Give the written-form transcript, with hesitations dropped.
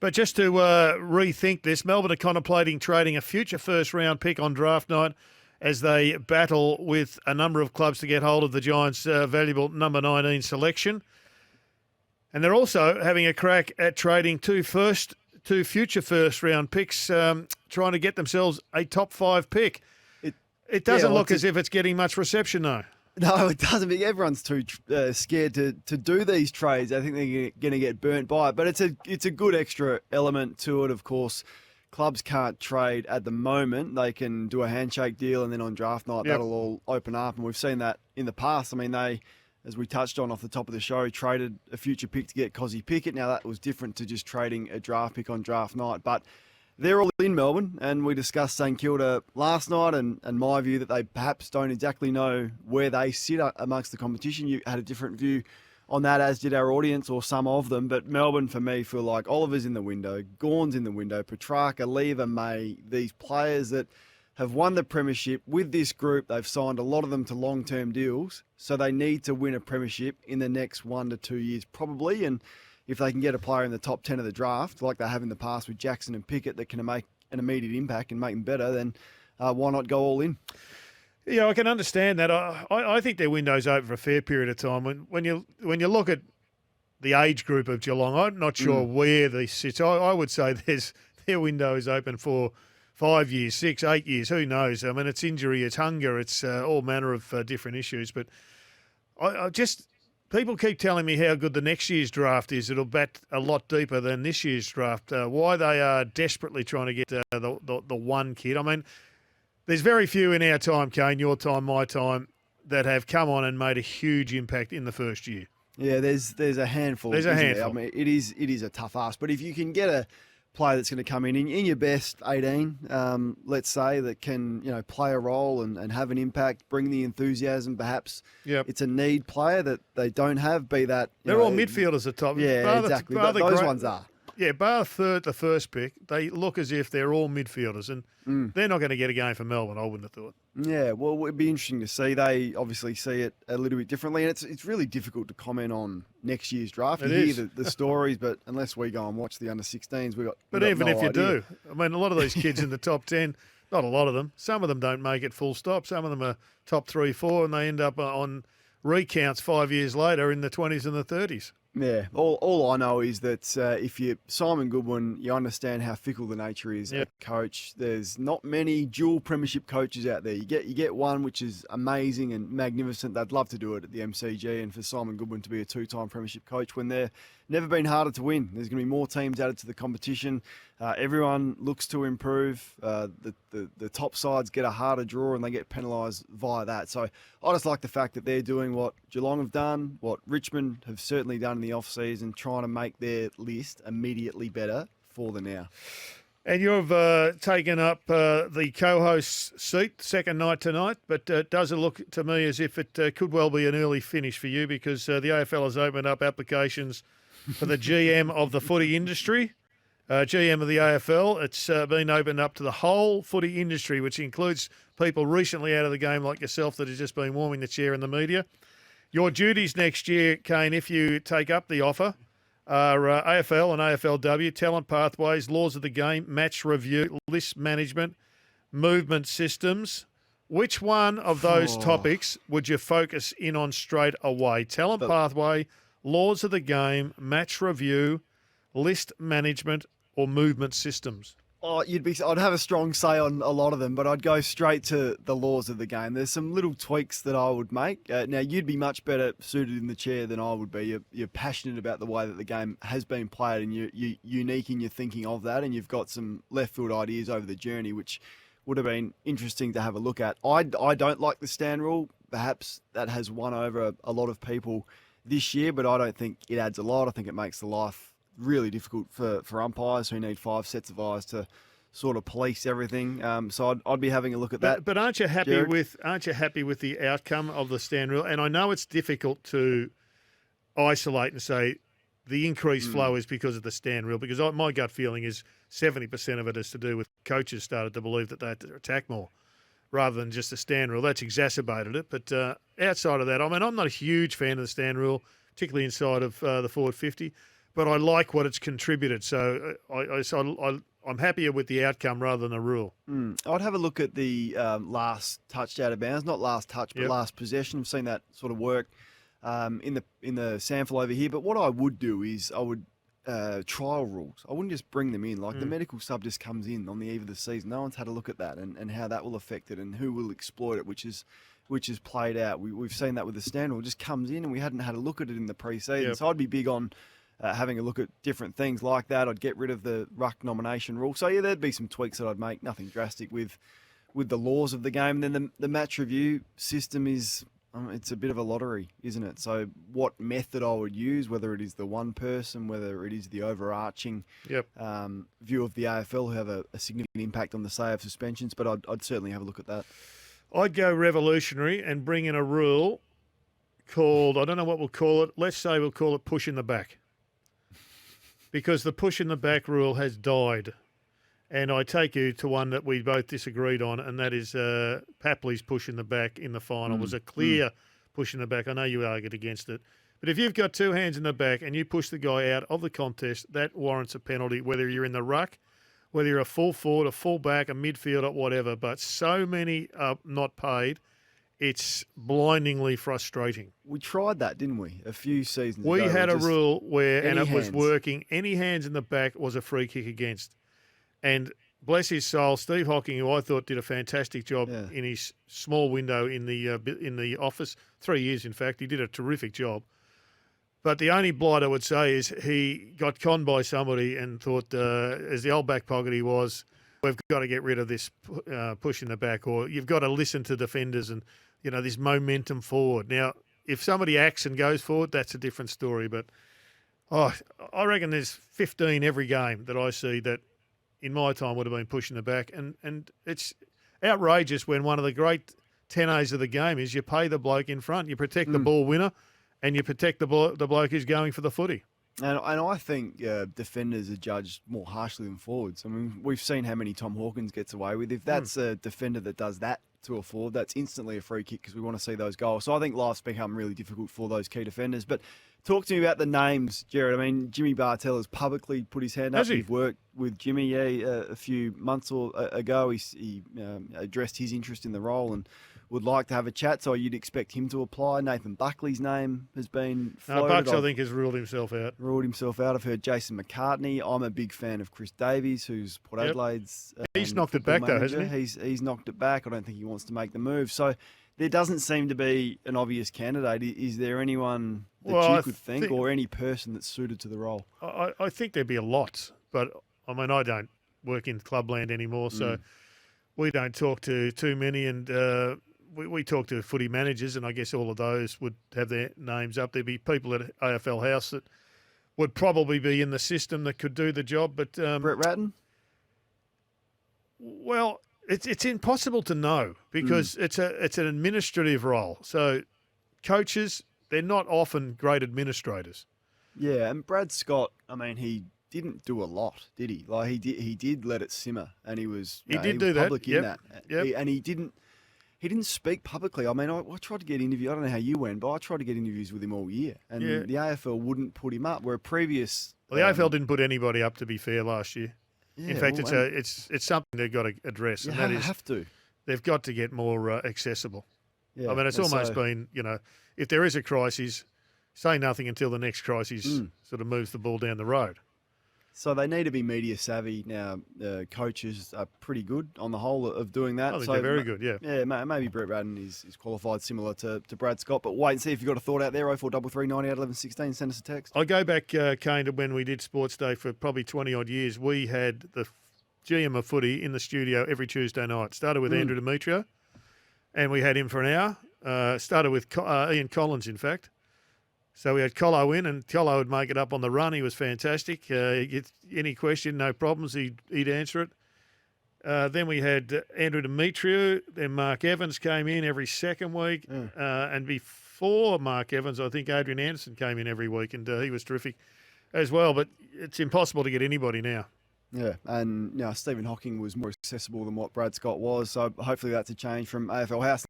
But just to rethink this, Melbourne are contemplating trading a future first-round pick on draft night as they battle with a number of clubs to get hold of the Giants' valuable number 19 selection. And they're also having a crack at trading two future first-round picks, trying to get themselves a top 5 pick. It doesn't look as if it's getting much reception, though. No, it doesn't. Everyone's too scared to do these trades. I think they're going to get burnt by it. But it's a good extra element to it, of course. Clubs can't trade at the moment. They can do a handshake deal, and then on draft night, that'll all open up. And we've seen that in the past. I mean, they, as we touched on off the top of the show, traded a future pick to get Cozzy Pickett. Now, that was different to just trading a draft pick on draft night. But they're all in Melbourne, and we discussed St Kilda last night and my view that they perhaps don't exactly know where they sit amongst the competition. You had a different view on that, as did our audience, or some of them. But Melbourne, for me, feel like Oliver's in the window, Gawn's in the window, Petrarca, Lever, May, these players that have won the premiership with this group. They've signed a lot of them to long-term deals, so they need to win a premiership in the next 1 to 2 years probably. And if they can get a player in the top 10 of the draft, like they have in the past with Jackson and Pickett, that can make an immediate impact and make them better, then why not go all in? Yeah, I can understand that. I think their window's open for a fair period of time. When you look at the age group of Geelong, I'm not sure where they sit. I would say their window is open for 5 years, 6, 8 years. Who knows? I mean, it's injury, it's hunger, it's all manner of different issues. But I just... People keep telling me how good the next year's draft is. It'll bat a lot deeper than this year's draft. Why they are desperately trying to get the one kid. I mean, there's very few in our time, Kane, your time, my time, that have come on and made a huge impact in the first year. Yeah, there's a handful. There's a handful. I mean, it is a tough ask. But if you can get a player that's going to come in your best 18, let's say, that can play a role and have an impact, bring the enthusiasm. Perhaps it's a need player that they don't have. Be that they're all midfielders at top. Yeah, exactly. Those ones are. Yeah, bar the first pick, they look as if they're all midfielders, and they're not going to get a game for Melbourne, I wouldn't have thought. Yeah, well, it'd be interesting to see. They obviously see it a little bit differently, and it's really difficult to comment on next year's draft. You hear the stories, but unless we go and watch the under-16s, we've got But we've even got no if you idea. do, I mean, a lot of these kids in the top 10, not a lot of them, some of them don't make it full stop. Some of them are top 3, 4, and they end up on recounts 5 years later in the 20s and the 30s. Yeah, all I know is that if you're Simon Goodwin, you understand how fickle the nature is as a coach. There's not many dual premiership coaches out there. You get one, which is amazing and magnificent. They'd love to do it at the MCG, and for Simon Goodwin to be a 2-time premiership coach when they're never been harder to win. There's going to be more teams added to the competition. Everyone looks to improve. The top sides get a harder draw and they get penalised via that. So I just like the fact that they're doing what Geelong have done, what Richmond have certainly done in the off-season, trying to make their list immediately better for the now. And you've taken up the co-host seat second night tonight, but does it look to me as if it could well be an early finish for you, because the AFL has opened up applications for the GM of the footy industry, GM of the AFL. It's been opened up to the whole footy industry, which includes people recently out of the game like yourself that have just been warming the chair in the media. Your duties next year, Kane, if you take up the offer, are AFL and AFLW, talent pathways, laws of the game, match review, list management, movement systems. Which one of those topics would you focus in on straight away? Talent pathway, laws of the game, match review, list management, or movement systems? Oh, I'd have a strong say on a lot of them, but I'd go straight to the laws of the game. There's some little tweaks that I would make. Now, you'd be much better suited in the chair than I would be. You're passionate about the way that the game has been played, and you're unique in your thinking of that, and you've got some left field ideas over the journey, which would have been interesting to have a look at. I don't like the stand rule. Perhaps that has won over a lot of people this year, but I don't think it adds a lot. I think it makes the life really difficult for umpires who need 5 sets of eyes to sort of police everything. So I'd be having a look at that. But aren't you happy Jared? with the outcome of the stand rule? And I know it's difficult to isolate and say the increased flow is because of the stand rule, because my gut feeling is 70% of it is to do with coaches started to believe that they had to attack more rather than just the stand rule. That's exacerbated it. But outside of that, I mean, I'm not a huge fan of the stand rule, particularly inside of the forward 50. but I like what it's contributed. So I'm happier with the outcome rather than the rule. I'd have a look at the last touch out of bounds, not last touch, but Yep. last possession. I've seen that sort of work in the sample over here. But what I would do is I would trial rules. I wouldn't just bring them in. Like the medical sub just comes in on the eve of the season. No one's had a look at that and how that will affect it and who will exploit it, which is played out. We've seen that with the standard. It just comes in and we hadn't had a look at it in the pre-season. Yep. So I'd be big on having a look at different things like that. I'd get rid of the ruck nomination rule. So yeah, there'd be some tweaks that I'd make. Nothing drastic with the laws of the game. And then the match review system is it's a bit of a lottery, isn't it? So what method I would use, whether it is the one person, whether it is the overarching Yep. view of the AFL, who have a significant impact on the say of suspensions, but I'd certainly have a look at that. I'd go revolutionary and bring in a rule called, I don't know what we'll call it. Let's say we'll call it push in the back. Because the push in the back rule has died. And I take you to one that we both disagreed on, and that is Papley's push in the back in the final. It was a clear push in the back. I know you argued against it. But if you've got two hands in the back and you push the guy out of the contest, that warrants a penalty, whether you're in the ruck, whether you're a full forward, a full back, a midfielder, whatever. But so many are not paid, it's blindingly frustrating. We tried that, didn't we? A few seasons We ago. had a rule where, and any it was hands. working, any hands in the back was a free kick against. And bless his soul, Steve Hocking, who I thought did a fantastic job Yeah. in his small window in the office, 3 years in fact, he did a terrific job. But the only blight I would say is he got conned by somebody and thought, as the old back pocket he was, we've got to get rid of this push in the back, or you've got to listen to defenders and, this momentum forward. Now, if somebody acts and goes forward, that's a different story. But I reckon there's 15 every game that I see that in my time would have been pushing the back. And it's outrageous when one of the great tenos of the game is you pay the bloke in front, you protect the ball winner, and you protect the bloke who's going for the footy. And I think defenders are judged more harshly than forwards. I mean, we've seen how many Tom Hawkins gets away with. If that's a defender that does that to a forward, that's instantly a free kick because we want to see those goals. So I think life's become really difficult for those key defenders. But talk to me about the names, Jared. I mean, Jimmy Bartell has publicly put his hand up. Has he? We've worked with Jimmy a few months ago. He addressed his interest in the role and would like to have a chat, so you'd expect him to apply. Nathan Buckley's name has been floated. Bucks, I think, has ruled himself out. I've heard Jason McCartney. I'm a big fan of Chris Davies, who's Port Yep. Adelaide's He's knocked it football back, though, manager. hasn't He's knocked it back. I don't think he wants to make the move. So there doesn't seem to be an obvious candidate. Is there anyone that Well, you could think or any person that's suited to the role? I think there'd be a lot, but I mean, I don't work in clubland anymore, so we don't talk to too many, and we talk to footy managers, and I guess all of those would have their names up. There'd be people at AFL House that would probably be in the system that could do the job, but Brett Ratton? well, it's impossible to know because it's an administrative role. So coaches, they're not often great administrators. Yeah, and Brad Scott, I mean, he didn't do a lot, did he? Like he did let it simmer, and he was He did do that, public in that. yep. And he didn't speak publicly. I mean, I tried to get interviews. I don't know how you went, but I tried to get interviews with him all year, and Yeah. the AFL wouldn't put him up. Where previous, Well, the AFL didn't put anybody up, to be fair, last year. yeah, In fact, well, it's something they've got to address, you and that is have to. they've got to get more accessible. Yeah, I mean, it's and almost so- been, if there is a crisis, say nothing until the next crisis sort of moves the ball down the road. So they need to be media savvy now. Coaches are pretty good on the whole of doing that. I think so they're very good, yeah. Yeah, maybe Brett Ratton is qualified similar to Brad Scott, but wait and see if you've got a thought out there. 0433 90 11 16. Send us a text. I go back, Kane, to when we did Sports Day for probably 20-odd years. We had the GM of footy in the studio every Tuesday night. Started with Andrew Demetrio, and we had him for an hour. Started with Ian Collins, in fact. So we had Colo in, and Colo would make it up on the run. He was fantastic. Any question, no problems, he'd answer it. Then we had Andrew Demetrio. Then Mark Evans came in every second week. And before Mark Evans, I think Adrian Anderson came in every week, and he was terrific as well. But it's impossible to get anybody now. Yeah, and Stephen Hocking was more accessible than what Brad Scott was, so hopefully that's a change from AFL House.